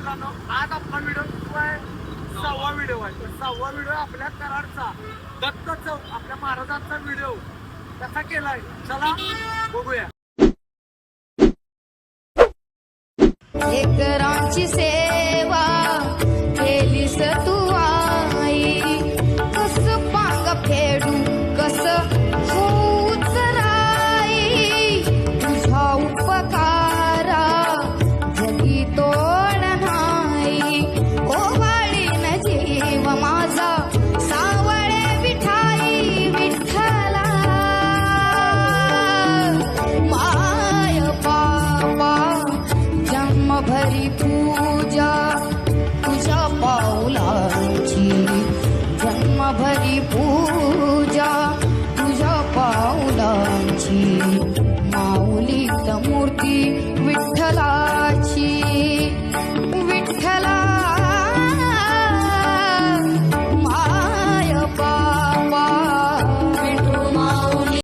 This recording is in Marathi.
मित्रांनो, आज आपला व्हिडिओ आहे 6वा व्हिडिओ आहे. 6वा व्हिडिओ आपल्या कराडचा दत्त चौक आपल्या महाराजांचा व्हिडिओ कसा केलाय चला बघूया. लेकरांची सेवा केलीस तू आई, कस पांग फेडू कस होऊच राई, तुझा उपकारा जगी तोड नाही. ओवाळीन जीव माझा सावळे विठाई विठ्ठला, माय बाबा जन्म भरी तू